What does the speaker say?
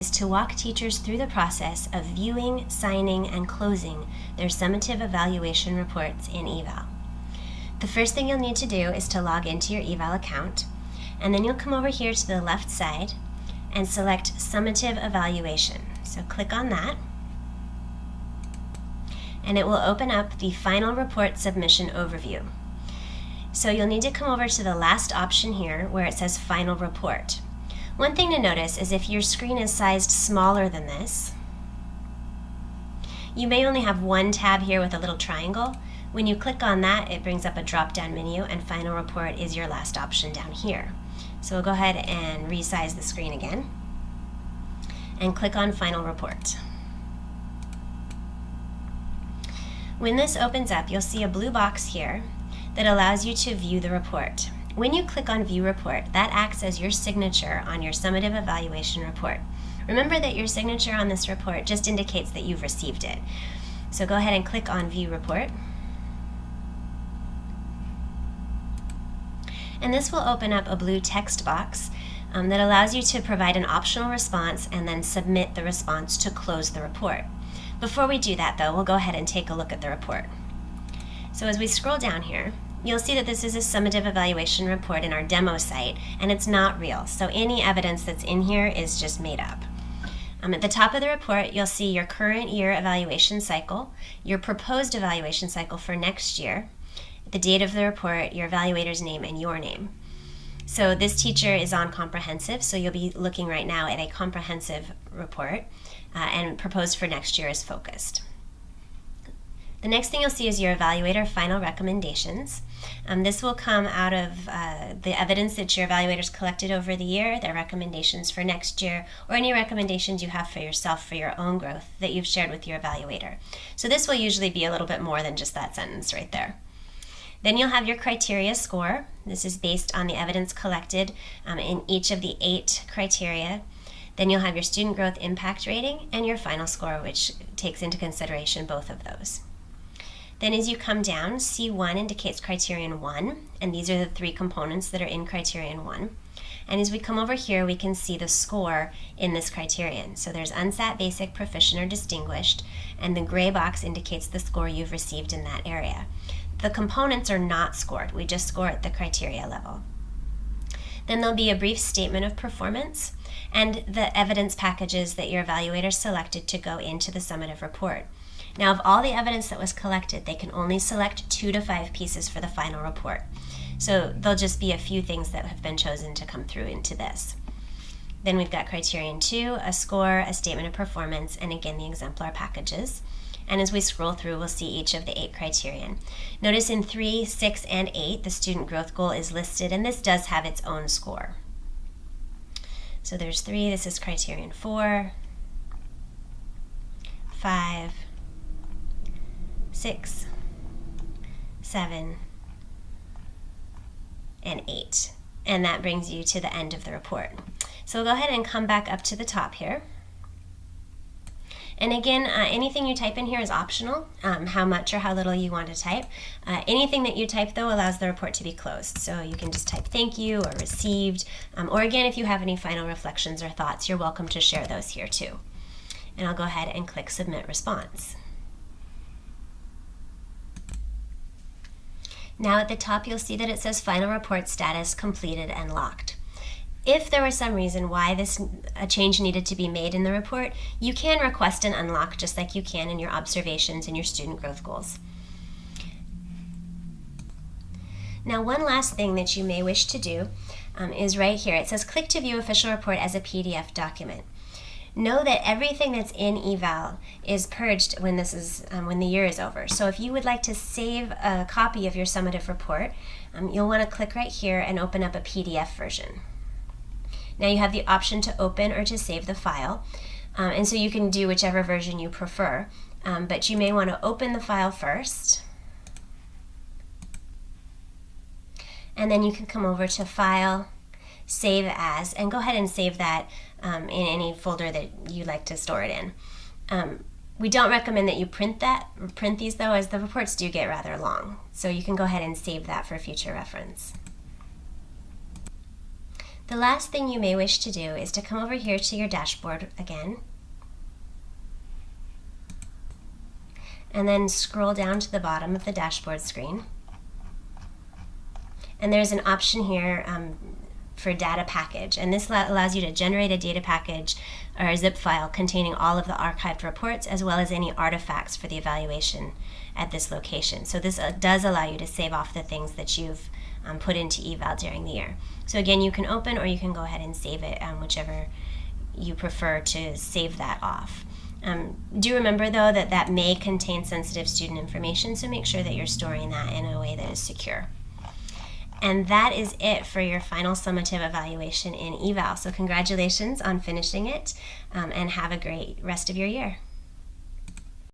is to walk teachers through the process of viewing, signing, and closing their summative evaluation reports in eval. The first thing you'll need to do is to log into your eval account, and then you'll come over here to the left side and select Summative Evaluation. So click on that, and it will open up the Final Report Submission Overview. So you'll need to come over to the last option here where it says Final Report. One thing to notice is if your screen is sized smaller than this, you may only have one tab here with a little triangle. When you click on that, it brings up a drop-down menu, and Final Report is your last option down here. So we'll go ahead and resize the screen again and click on Final Report. When this opens up, you'll see a blue box here that allows you to view the report. When you click on View Report, that acts as your signature on your summative evaluation report. Remember that your signature on this report just indicates that you've received it. So go ahead and click on View Report. And this will open up a blue text box that allows you to provide an optional response and then submit the response to close the report. Before we do that though, we'll go ahead and take a look at the report. So as we scroll down here, you'll see that this is a summative evaluation report in our demo site, and it's not real. So any evidence that's in here is just made up. At the top of the report, you'll see your current year evaluation cycle, your proposed evaluation cycle for next year, the date of the report, your evaluator's name, and your name. So this teacher is on comprehensive, so you'll be looking right now at a comprehensive report, and proposed for next year is focused. The next thing you'll see is your evaluator final recommendations. This will come out of the evidence that your evaluators collected over the year, their recommendations for next year, or any recommendations you have for yourself for your own growth that you've shared with your evaluator. So this will usually be a little bit more than just that sentence right there. Then you'll have your criteria score. This is based on the evidence collected in each of the 8 criteria. Then you'll have your student growth impact rating and your final score, which takes into consideration both of those. Then as you come down, C1 indicates criterion 1, and these are the 3 components that are in criterion 1. And as we come over here, we can see the score in this criterion. So there's unsat, basic, proficient, or distinguished, and the gray box indicates the score you've received in that area. The components are not scored. We just score at the criteria level. Then there'll be a brief statement of performance and the evidence packages that your evaluator selected to go into the summative report. Now, of all the evidence that was collected, they can only select 2 to 5 pieces for the final report. So there'll just be a few things that have been chosen to come through into this. Then we've got criterion 2, a score, a statement of performance, and again the exemplar packages. And as we scroll through, we'll see each of the 8 criterion. Notice in 3, 6, and 8, the student growth goal is listed, and this does have its own score. So there's 3, this is criterion 4, 5, 6, 7, and 8. And that brings you to the end of the report. So we'll go ahead and come back up to the top here. And again, anything you type in here is optional, how much or how little you want to type. Anything that you type, though, allows the report to be closed. So you can just type thank you or received, or again, if you have any final reflections or thoughts, you're welcome to share those here too. And I'll go ahead and click Submit Response. Now at the top, you'll see that it says Final Report Status Completed and Locked. If there was some reason why a change needed to be made in the report, you can request an unlock just like you can in your observations and your student growth goals. Now, one last thing that you may wish to do is right here. It says click to view official report as a PDF document. Know that everything that's in eval is purged when the year is over. So if you would like to save a copy of your summative report, you'll want to click right here and open up a PDF version. Now you have the option to open or to save the file, and so you can do whichever version you prefer, but you may want to open the file first, and then you can come over to File, Save As, and go ahead and save that in any folder that you like to store it in. We don't recommend that you print these though, as the reports do get rather long, so you can go ahead and save that for future reference. The last thing you may wish to do is to come over here to your dashboard again, and then scroll down to the bottom of the dashboard screen. And there's an option here for data package, and this allows you to generate a data package or a zip file containing all of the archived reports as well as any artifacts for the evaluation at this location. So this does allow you to save off the things that you've put into eval during the year. So again, you can open or you can go ahead and save it, whichever you prefer to save that off. Do remember though that may contain sensitive student information, so make sure that you're storing that in a way that is secure. And that is it for your final summative evaluation in eval. So congratulations on finishing it, and have a great rest of your year.